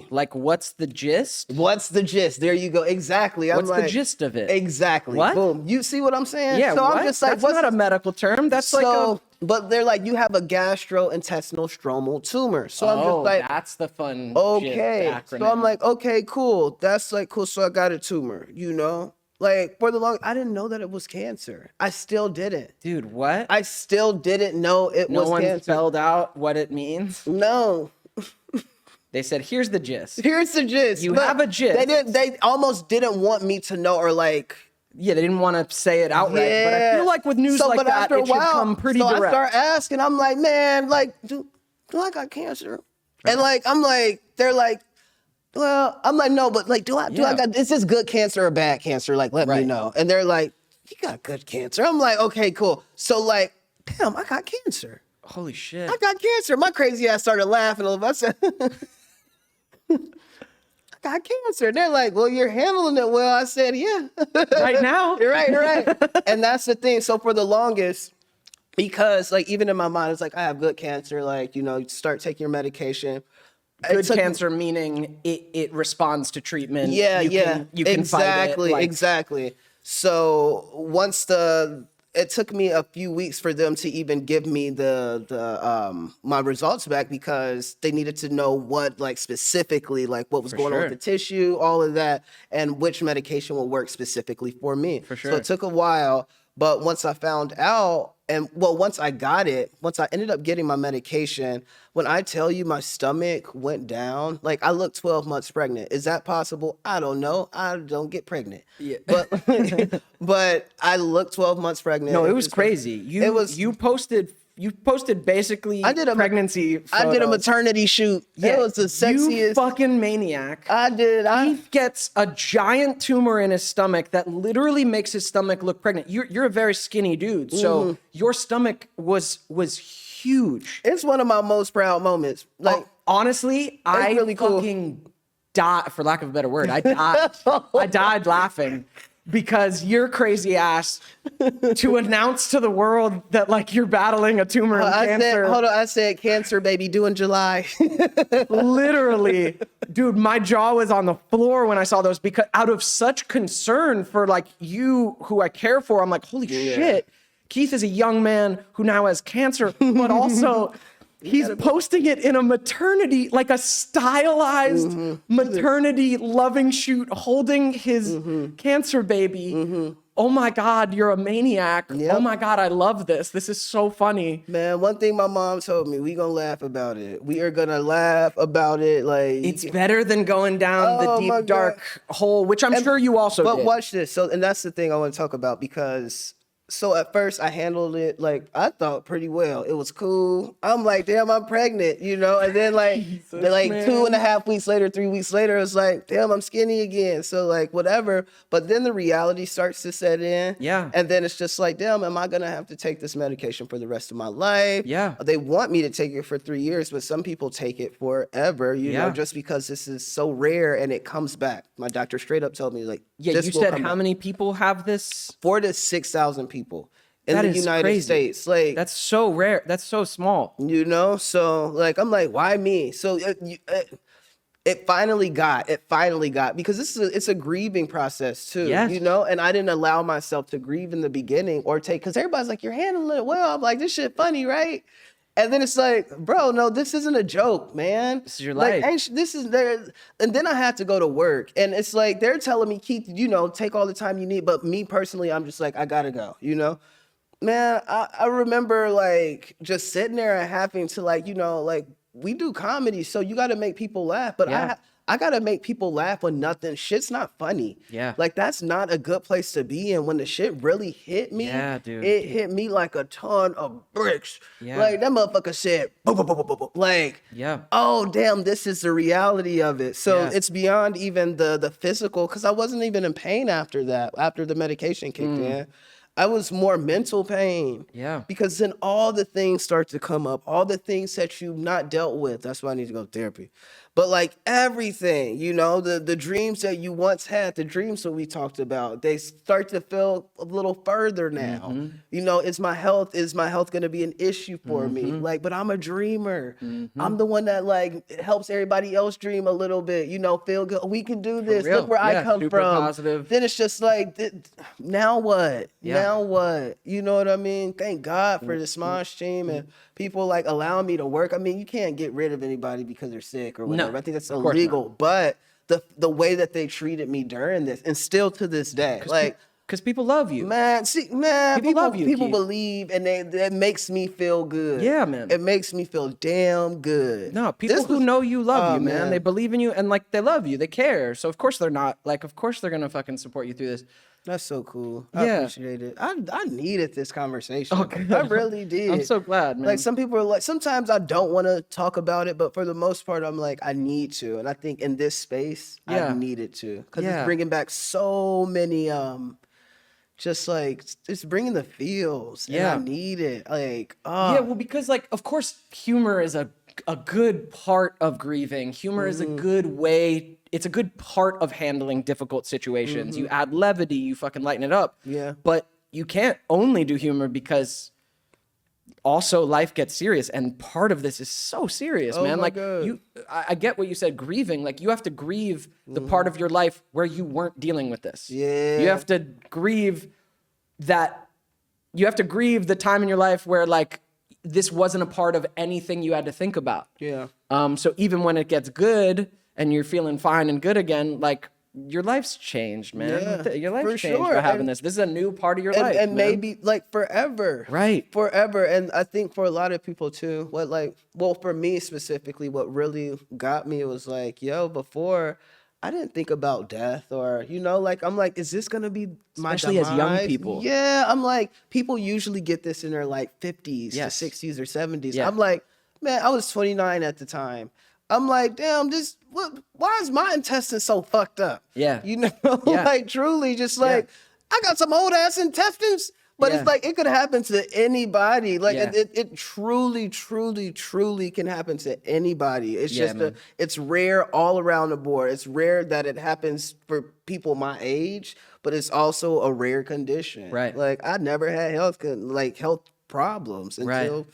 Like, what's the gist? What's the gist? There you go. Exactly. What's the gist of it? Exactly. What? Boom. You see what I'm saying? Yeah, so what? I'm just like, that's not a medical term. That's like a... But they're like, you have a gastrointestinal stromal tumor. So I'm just like, that's the fun okay. So I'm like, okay, cool. That's like cool. So I got a tumor, you know? Like for the long, I didn't know that it was cancer. I still didn't. Dude, what? I still didn't know it was cancer. No one spelled out what it means? No. They said, here's the gist. Here's the gist. You have a gist. They almost didn't want me to know or like. Yeah, they didn't want to say it outright, but I feel like with news like that, it should come pretty direct. I start asking, I'm like, man, like, do I got cancer? And like, I'm like, they're like, well, I'm like, no, but like, do I got, is this good cancer or bad cancer? Like, let me know. And they're like, you got good cancer. I'm like, okay, cool. So like, damn, I got cancer. Holy shit. I got cancer. My crazy ass started laughing a little bit. I said, got cancer. They're like, well, you're handling it well. I said, yeah. Right now. You're right. And that's the thing. So for the longest, because like even in my mind, it's like, I have good cancer. Like, you know, start taking your medication. Good cancer meaning it responds to treatment. Yeah, you can fight it. Exactly. So once it took me a few weeks for them to even give me my results back because they needed to know what like specifically like what was going on with the tissue, all of that, and which medication will work specifically for me. For sure. So it took a while, but once I found out, once I ended up getting my medication, when I tell you my stomach went down, like I looked 12 months pregnant. Is that possible? I don't know. I don't get pregnant. Yeah. But I looked 12 months pregnant. No, it was crazy. You posted basically pregnancy photos. I did a maternity shoot. Yeah, it was the sexiest. You fucking maniac. I did. He gets a giant tumor in his stomach that literally makes his stomach look pregnant. You're a very skinny dude, so your stomach was huge. It's one of my most proud moments. Like honestly, I fucking died, for lack of a better word. I died laughing. because you're crazy ass to announce to the world that like you're battling a tumor and cancer. I said cancer, baby, due in July. Literally, dude, my jaw was on the floor when I saw those, because out of such concern for like you, who I care for, I'm like, holy shit, Keith is a young man who now has cancer, but also he's posting it in a maternity, like a stylized maternity loving shoot, holding his cancer baby. Oh my God, you're a maniac. Yep. Oh my God, I love this. This is so funny. Man, one thing my mom told me, we gonna laugh about it. We are gonna laugh about it. Like, it's better than going down the deep, dark hole, which I'm sure you also did. But watch this. So, and that's the thing I want to talk about, because so at first I handled it, like, I thought pretty well. It was cool. I'm like, damn, I'm pregnant, you know? And then like, Jesus, 2.5 weeks later, 3 weeks later, it's like, damn, I'm skinny again. So like, whatever. But then the reality starts to set in. Yeah. And then it's just like, damn, am I going to have to take this medication for the rest of my life? Yeah. They want me to take it for 3 years, but some people take it forever, you know, just because this is so rare and it comes back. My doctor straight up told me, like, you said how many people have this? 4,000 to 6,000 people in the United States. Like, that's so rare. That's so small. You know? So like, I'm like, why me? So it finally got, because it's a grieving process too, you know? And I didn't allow myself to grieve in the beginning or because everybody's like, you're handling it well. I'm like, this shit funny, right? And then it's like, bro, no, this isn't a joke, man. This is your life. Like, this is there. And then I had to go to work. And it's like, they're telling me, Keith, you know, take all the time you need. But me personally, I'm just like, I gotta go, you know? Man, I remember like just sitting there and having to like, you know, like, we do comedy, so you got to make people laugh. But I got to make people laugh when shit's not funny. Yeah. Like, that's not a good place to be in. When the shit really hit me, dude. It hit me like a ton of bricks. Yeah. Like, that motherfucker said, boom, boom, boom, boom, boom. Like, oh, damn, this is the reality of it. So it's beyond even the physical, because I wasn't even in pain after that, after the medication kicked in. I was more mental pain. Yeah. Because then all the things start to come up, all the things that you've not dealt with. That's why I need to go to therapy. But like everything, you know, the dreams that you once had, the dreams that we talked about, they start to feel a little further now. You know, is my health going to be an issue for me? Like, but I'm a dreamer. I'm the one that like helps everybody else dream a little bit, you know, feel good. We can do this. Look where I come super from. Positive. Then it's just like, now what? Now what? You know what I mean? Thank God for the Smosh team and people like allowing me to work. I mean, you can't get rid of anybody because they're sick or whatever. I think that's illegal. But the way that they treated me during this, and still to this day, like, because people love you, man. People love you. People believe, and that makes me feel good. Yeah, man. It makes me feel damn good. No, people who know you love you, man. They believe in you, and like they love you, they care. So of course they're not like, of course they're gonna fucking support you through this. That's so cool. I appreciate it. I needed this conversation. I really did. I'm so glad, man. Like, some people are like, sometimes I don't want to talk about it, but for the most part, I'm like, I need to. And I think in this space, I needed to. Because it's bringing back so many, just like, it's bringing the feels. And I need it. Like, yeah, well, because like, of course, humor is a good part of grieving. Humor is a good way. It's a good part of handling difficult situations. You add levity, you fucking lighten it up. Yeah. But you can't only do humor, because also life gets serious, and part of this is so serious, man. Like, I get what you said, grieving. Like, you have to grieve the part of your life where you weren't dealing with this. Yeah. You have to grieve that. You have to grieve the time in your life where like this wasn't a part of anything you had to think about. Yeah. So even when it gets good and you're feeling fine and good again, like, your life's changed, man. Yeah, your life's changed for having this. This is a new part of your life, and man. maybe like forever, right? Forever. And I think for a lot of people too, for me specifically, what really got me was like, yo, before I didn't think about death, or, you know, like, I'm like, is this gonna be my especially demise? As young people? Yeah, I'm like, people usually get this in their like 50s to 60s or 70s. Yeah. I'm like, man, I was 29 at the time. I'm like, damn, why is my intestines so fucked up? Yeah. You know, like, truly, just like, I got some old ass intestines, But it's like, it could happen to anybody. Like, Yeah. it truly, truly, truly can happen to anybody. It's just, it's rare all around the board. It's rare that it happens for people my age, but it's also a rare condition. Right. Like, I never had health problems until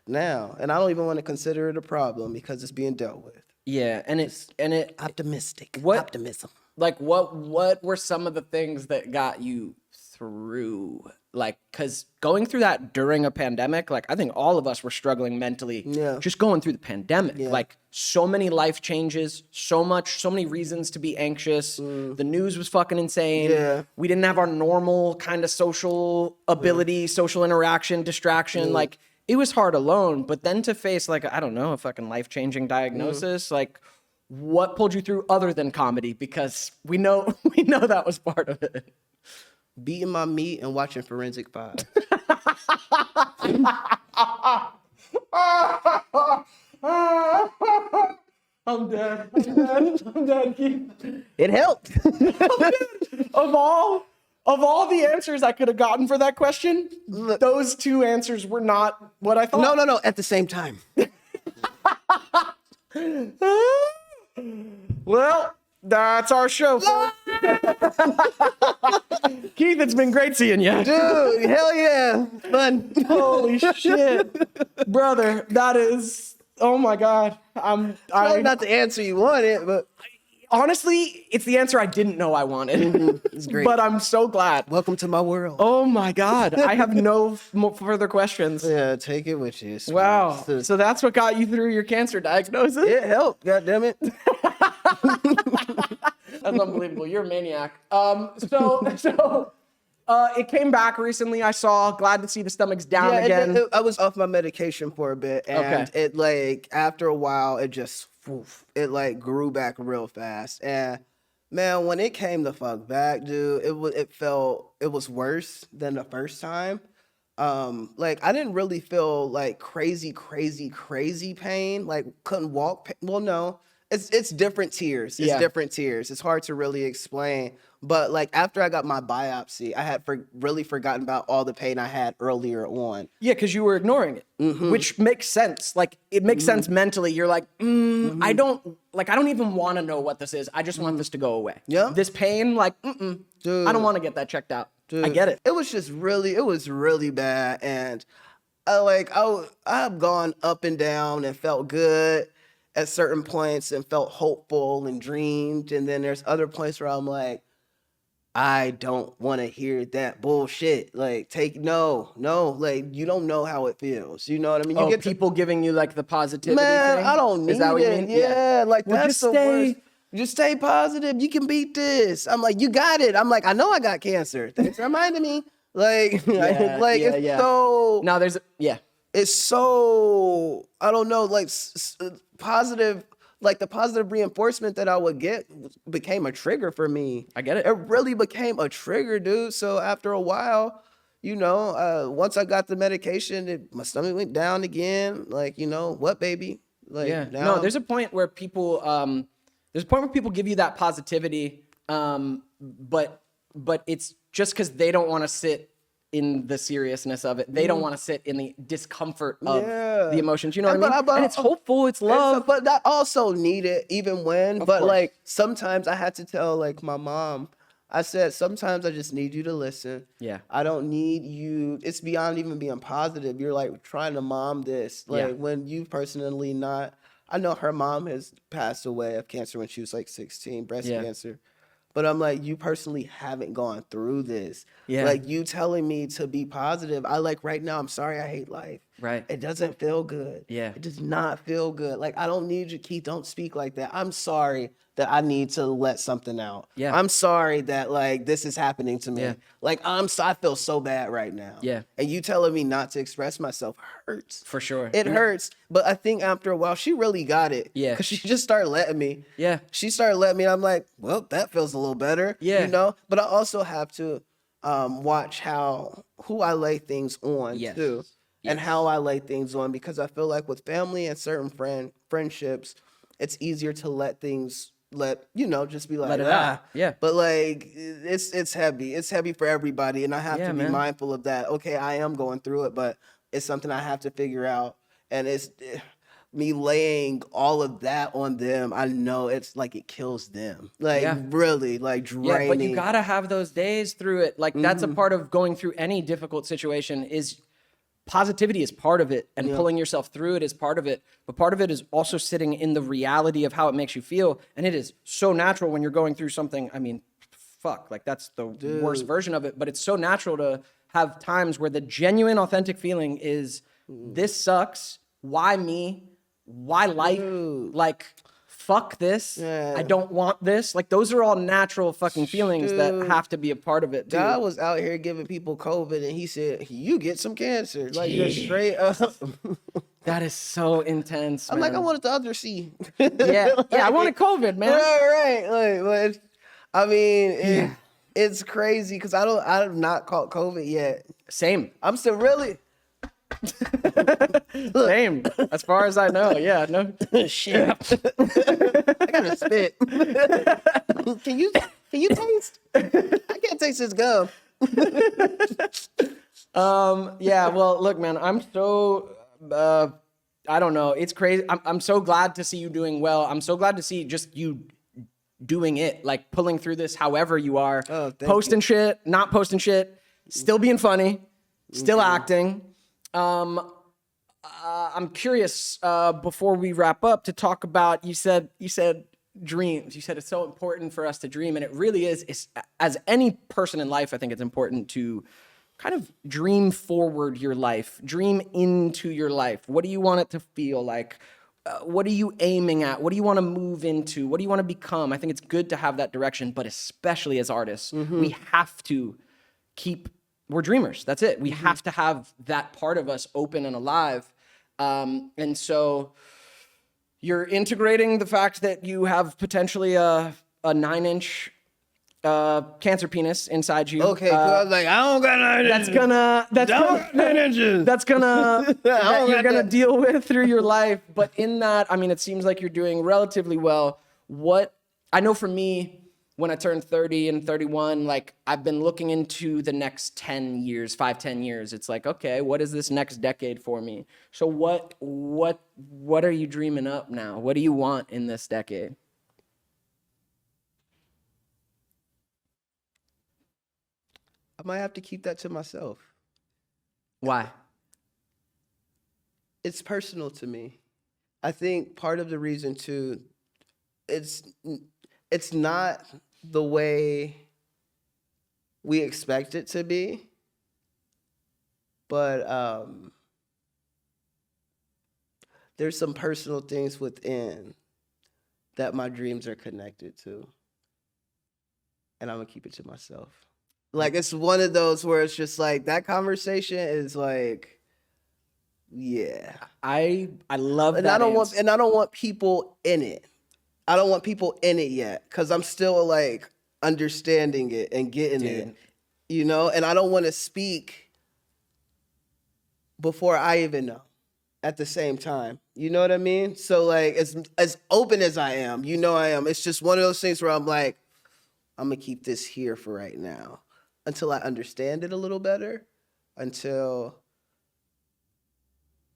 now. And I don't even want to consider it a problem because it's being dealt with. Yeah. And it optimistic. Optimism. Like, what were some of the things that got you through? Like, because going through that during a pandemic, like, I think all of us were struggling mentally just going through the pandemic. Like, so many life changes, so many reasons to be anxious. The news was fucking insane. We didn't have our normal kind of social ability, social interaction, distraction. Like, it was hard alone. But then to face, like, I don't know, a fucking life-changing diagnosis, like, what pulled you through other than comedy? Because we know that was part of it. Beating my meat and watching Forensic Files. I'm dead. It helped. Of all the answers I could have gotten for that question, those two answers were not what I thought. No. At the same time. Well, that's our show. Keith, it's been great seeing you. Dude, hell yeah. Fun. Holy shit. Brother, that is, oh my God. Probably not the answer you wanted, but honestly, it's the answer I didn't know I wanted. It's great. But I'm so glad. Welcome to my world. Oh my God. I have no further questions. Yeah, take it with you. Wow. So that's what got you through your cancer diagnosis? It helped, goddammit. That's unbelievable. You're a maniac. It came back recently. I saw. Glad to see the stomach's down again. I was off my medication for a bit, and it like after a while, it just it grew back real fast. And man, when it came the fuck back, dude, it was worse than the first time. Like I didn't really feel like crazy pain. Like couldn't walk. Well, no. It's different tiers. It's different tiers. It's hard to really explain. But like after I got my biopsy, I had really forgotten about all the pain I had earlier on. Yeah, because you were ignoring it, which makes sense. Like it makes sense mentally. You're like, I don't even want to know what this is. I just want this to go away. Yeah. This pain, like, dude, I don't want to get that checked out. Dude, I get it. It was really bad, and I've gone up and down and felt good at certain points and felt hopeful and dreamed. And then there's other points where I'm like, I don't want to hear that bullshit. Like, no, like you don't know how it feels. You know what I mean? You get people giving you like the positivity man, thing? I don't need Is that what you it. mean? Yeah, like well, that's the worst. Just stay positive. You can beat this. I'm like, you got it. I'm like, I know I got cancer. Thanks for reminding me. Like, so. Now It's so, I don't know, like positive, like the positive reinforcement that I would get became a trigger for me. I get it. It really became a trigger, dude. So after a while, once I got the medication, my stomach went down again. Like, what, baby? Like, no, there's a point where people, give you that positivity, but it's just because they don't want to sit in the seriousness of it. They don't want to sit in the discomfort of the emotions. You know what I mean? And it's hopeful, it's love. But I also need it even when, like sometimes I had to tell like my mom, I said, sometimes I just need you to listen. Yeah. I don't need you. It's beyond even being positive. You're like trying to mom this. Like when you personally not, I know her mom has passed away of cancer when she was like 16, breast cancer. But I'm like, you personally haven't gone through this. Yeah. Like you telling me to be positive. I like right now, I'm sorry, I hate life. Right. It doesn't feel good. Yeah. It does not feel good. Like I don't need you, Keith. Don't speak like that. I'm sorry that I need to let something out. Yeah. I'm sorry that like this is happening to me. Yeah. Like I feel so bad right now. Yeah. And you telling me not to express myself hurts. For sure. It hurts. But I think after a while, she really got it. Yeah. Because she just started letting me. Yeah. She started letting me. And I'm like, well, that feels a little better. Yeah. But I also have to watch who I lay things on too. And how I lay things on, because I feel like with family and certain friendships, it's easier to let things just be like, Let it out. Yeah. But like, it's heavy. It's heavy for everybody. And I have to be mindful of that. Okay, I am going through it, but it's something I have to figure out. And it's me laying all of that on them. I know it's like it kills them. Like really, like draining. Yeah, but you gotta have those days through it. Like that's a part of going through any difficult situation is positivity is part of it, and pulling yourself through it is part of it. But part of it is also sitting in the reality of how it makes you feel. And it is so natural when you're going through something. I mean, fuck, like that's the worst version of it. But it's so natural to have times where the genuine, authentic feeling is, this sucks. Why me? Why life? Like, fuck this. I don't want this. Like, those are all natural fucking feelings that have to be a part of it, too. God was out here giving people COVID, and he said, you get some cancer. Like, you're straight up. That is so intense, I'm like, I wanted the other C. Yeah, I wanted COVID, man. Right. Like, I mean, it's crazy, because I have not caught COVID yet. Same. I'm still really... Same, as far as I know. Yeah, no shit. I gotta spit. Can you taste? I can't taste this gum. Yeah. Well, look, man. I'm so. I don't know. It's crazy. I'm so glad to see you doing well. I'm so glad to see just you doing it, like pulling through this. However you are, posting shit, not posting shit, still being funny, still acting. I'm curious, before we wrap up, to talk about, you said dreams. You said it's so important for us to dream, and it really is. It's, as any person in life, I think it's important to kind of dream forward your life, dream into your life. What do you want it to feel like? What are you aiming at? What do you want to move into? What do you want to become? I think it's good to have that direction, but especially as artists, we have to we're dreamers. That's it. We have to have that part of us open and alive. And so you're integrating the fact that you have potentially a 9-inch cancer penis inside you. Okay, cool. I was like, I don't got 9 inches. You're gonna deal with through your life. But in that, I mean, it seems like you're doing relatively well. I know for me, when I turned 30 and 31, like I've been looking into the next 10 years, 5-10 years. It's like, okay, what is this next decade for me? So what are you dreaming up now? What do you want in this decade? I might have to keep that to myself. Why? It's personal to me. I think part of the reason too, it's not the way we expect it to be, but there's some personal things within that my dreams are connected to, and I'm gonna keep it to myself. Like, it's one of those where it's just like, that conversation is like, yeah. I love that. And I don't want people in it. I don't want people in it yet, because I'm still like understanding it and getting it, and I don't want to speak before I even know at the same time. You know what I mean? So like, as open as I am, I am. It's just one of those things where I'm like, I'm going to keep this here for right now until I understand it a little better, until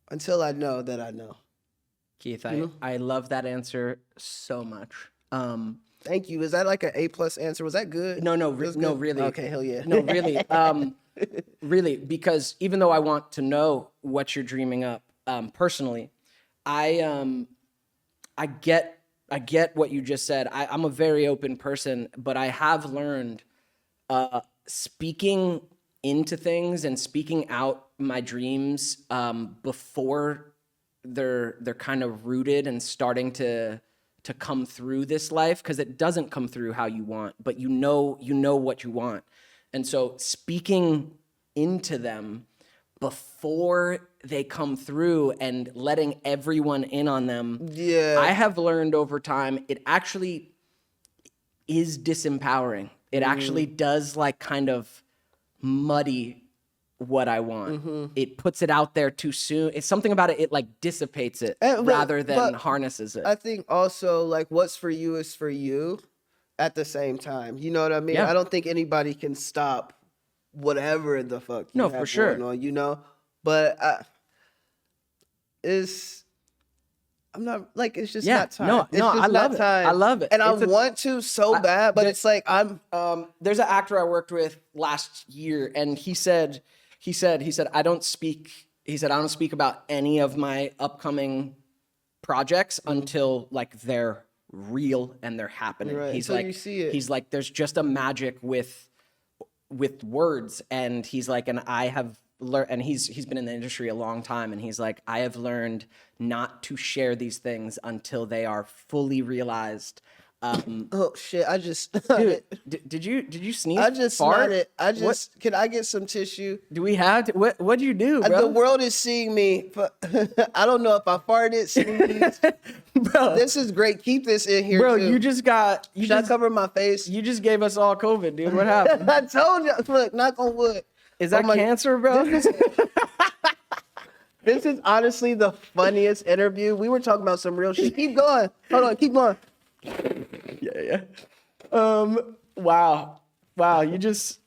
I know that I know. Keith, I love that answer so much. Thank you. Is that like an A+ answer? Was that good? No, really. Okay, hell yeah. No, really. Really, because even though I want to know what you're dreaming up, personally, I get what you just said. I'm a very open person, but I have learned speaking into things and speaking out my dreams before they're kind of rooted and starting to come through this life, because it doesn't come through how you want, but you know what you want. And so speaking into them before they come through and letting everyone in on them, I have learned over time, it actually is disempowering. It actually does like kind of muddy what I want. It puts it out there too soon. It's something about it. It like dissipates it rather than harnesses it. I think also like what's for you is for you at the same time. You know what I mean? Yeah. I don't think anybody can stop whatever the fuck you have for sure. going on, you know? But I'm not like it's just not time. No, It's just I love it. time. I love it. And I want to so bad, but it's like there's an actor I worked with last year, and he said I don't speak about any of my upcoming projects until like they're real and they're happening. Right. He's Until like you see it. He's like there's just a magic with words, and he's like, and I have learned, and he's been in the industry a long time, and he's like, I have learned not to share these things until they are fully realized. oh shit! I just Dude, did you sneeze? I just fart? snorted. Can I get some tissue? Do we have to? What'd you do, bro? The world is seeing me. I don't know if I farted, sneezed. Bro, This is great. Keep this in here, bro, too. Should I cover my face? You just gave us all COVID, dude. What happened? I told you. Look, knock on wood. Is that cancer, bro? This is honestly the funniest interview. We were talking about some real shit. Keep going. Hold on. Keep going. Yeah. Wow. You just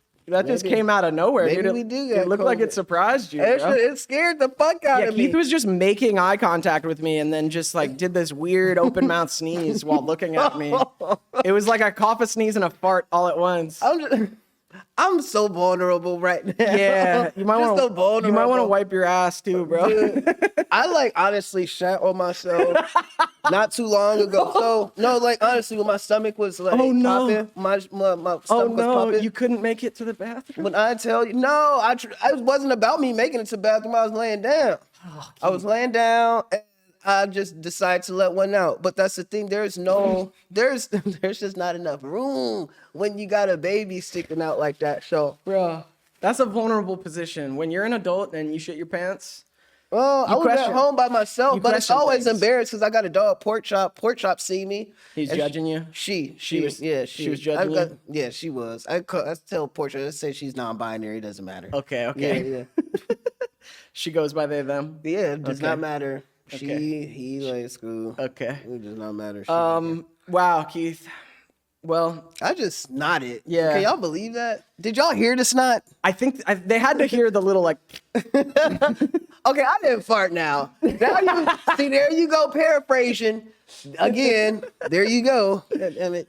came out of nowhere, maybe dude. we do It got looked like COVID. it surprised you, bro. It scared the fuck out of me. Keith was just making eye contact with me and then just like did this weird open mouth sneeze while looking at me. It was like a cough, a sneeze, and a fart all at once. I'm so vulnerable right now. Yeah, you might want to wipe your ass too, bro. Dude, I like honestly shat on myself not too long ago. So no, like honestly, when my stomach was like popping, my stomach was popping. You couldn't make it to the bathroom. When I tell you, no, it wasn't about me making it to the bathroom. I was laying down. I was laying down, and I just decided to let one out. But that's the thing. There's just not enough room when you got a baby sticking out like that. So, Bro, that's a vulnerable position. When you're an adult and you shit your pants. Well, I was at home by myself, but it's always things. embarrassed because I got a dog, Pork Chop. Pork Chop see me. He's judging you? She was judging you? Yeah, she was. I tell Pork Chop, let's say she's non-binary. It doesn't matter. Okay. Yeah. She goes by they, them? Yeah, it does not matter. Okay. He, like, school. Okay. It does not matter. Wow, Keith. Well, I just snotted. Yeah. Can y'all believe that? Did y'all hear the snot? I think they had to hear the little like. Okay, I didn't fart now. See, there you go, paraphrasing. Again, there you go. Damn it.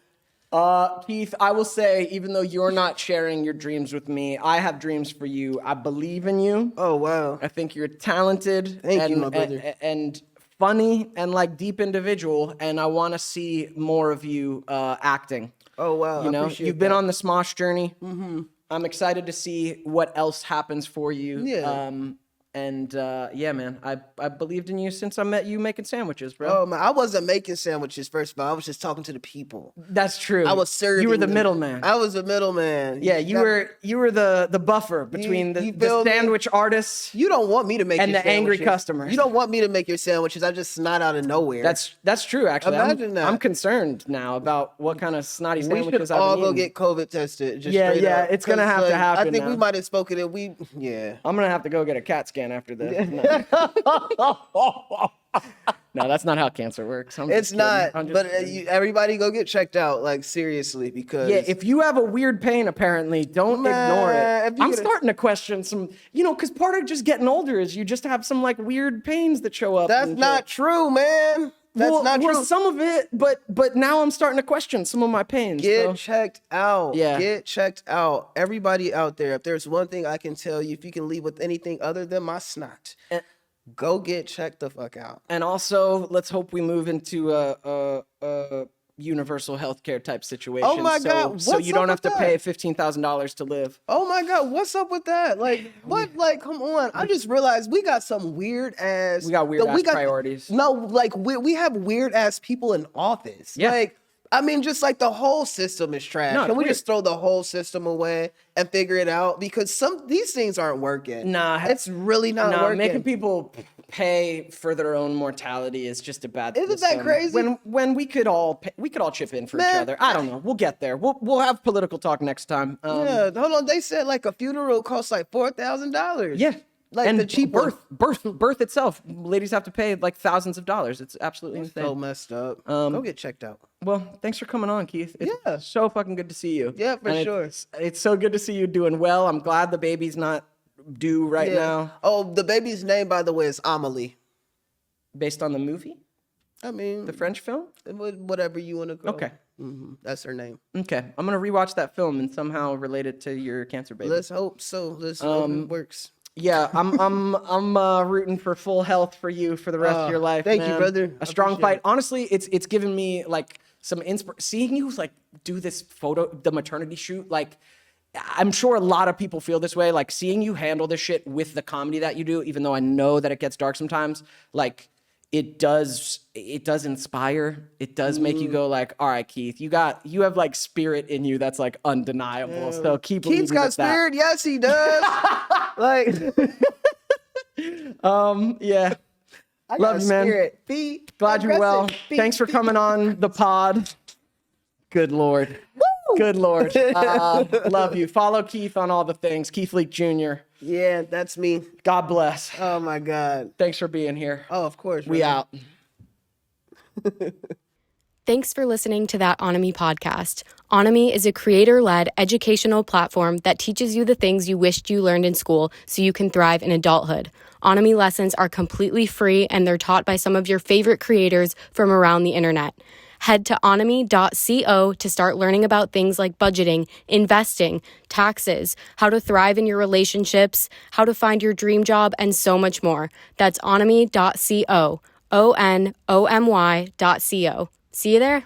Keith, I will say, even though you're not sharing your dreams with me, I have dreams for you. I believe in you. Oh, wow. I think you're talented. Thank you, my brother. And funny and like deep individual. And I want to see more of you acting. Oh, wow. You know, you've been on the Smosh journey. Mm-hmm. I'm excited to see what else happens for you. Yeah. Yeah, man, I believed in you since I met you making sandwiches, bro. Oh, man, I wasn't making sandwiches, first of all. I was just talking to the people. That's true. I was serving. You were the them. middleman. I was the middleman. Yeah, you were the buffer between the sandwich artists. You don't want me to make and your the angry sandwiches. customers. You don't want me to make your sandwiches. I just snot out of nowhere. That's true, actually. Imagine that. I'm concerned now about what kind of snotty sandwiches we should I've all been go eating. get COVID tested. Just yeah, up, it's gonna have to happen. I think now. we might have spoken it. Yeah. I'm gonna have to go get a CAT scan after this. No. No, that's not how cancer works. It's not, but everybody go get checked out, like seriously, because if you have a weird pain, apparently, don't ignore it. I'm starting to question some, because part of just getting older is you just have some like weird pains that show up. That's not true, man. That's not true. Well, some of it, but now I'm starting to question some of my pains. Get checked out. Yeah. Get checked out. Everybody out there, if there's one thing I can tell you, if you can leave with anything other than my snot, go get checked the fuck out. And also, let's hope we move into a universal healthcare type situation. Oh my God, so you don't have to that? pay $15,000 to live. Oh my God, what's up with that? Like, what? Like, come on. I just realized we got some weird ass. We got weird ass priorities. No, like we have weird ass people in office. Yeah. Like, I mean, just like the whole system is trash. No, Can we just throw the whole system away and figure it out? Because these things aren't working. Nah, it's really not working. Making people pay for their own mortality is just a bad Isn't system. that crazy? When we could all chip in for each other. I don't know. We'll get there. We'll have political talk next time. Yeah, hold on. They said like a funeral costs like $4,000. Yeah. Like and the cheap birth itself, ladies have to pay like thousands of dollars. It's absolutely insane. So messed up. Go get checked out. Well, thanks for coming on, Keith. It's so fucking good to see you. Yeah, for sure. It's so good to see you doing well. I'm glad the baby's not due right now. Oh, the baby's name, by the way, is Amelie. Based on the movie? I mean, the French film? Whatever you want to go. Okay. That's her name. Okay. I'm going to rewatch that film and somehow relate it to your cancer baby. Let's hope so. Let's hope it works. Yeah, I'm rooting for full health for you for the rest of your life. Thank man. you, brother. A strong fight. Honestly, it's given me like some seeing you like do this the maternity shoot. Like, I'm sure a lot of people feel this way. Like seeing you handle this shit with the comedy that you do, even though I know that it gets dark sometimes. Like it does inspire. It does make you go like, all right, Keith, you have like spirit in you that's like undeniable. Yeah. So keep believing Keith's got spirit. That. Yes, he does. Like, yeah. I love you, man. Spirit. Glad you're well. Thanks for coming on the pod. Good Lord. Woo! Good Lord. Love you. Follow Keith on all the things. Keith Leak Jr. Yeah, that's me. God bless. Oh my God. Thanks for being here. Oh, of course. We out. Thanks for listening to That On Me podcast. On Me is a creator-led educational platform that teaches you the things you wished you learned in school so you can thrive in adulthood. On Me lessons are completely free and they're taught by some of your favorite creators from around the internet. Head to oname.co to start learning about things like budgeting, investing, taxes, how to thrive in your relationships, how to find your dream job, and so much more. That's oname.co, ONOMY.co. See you there.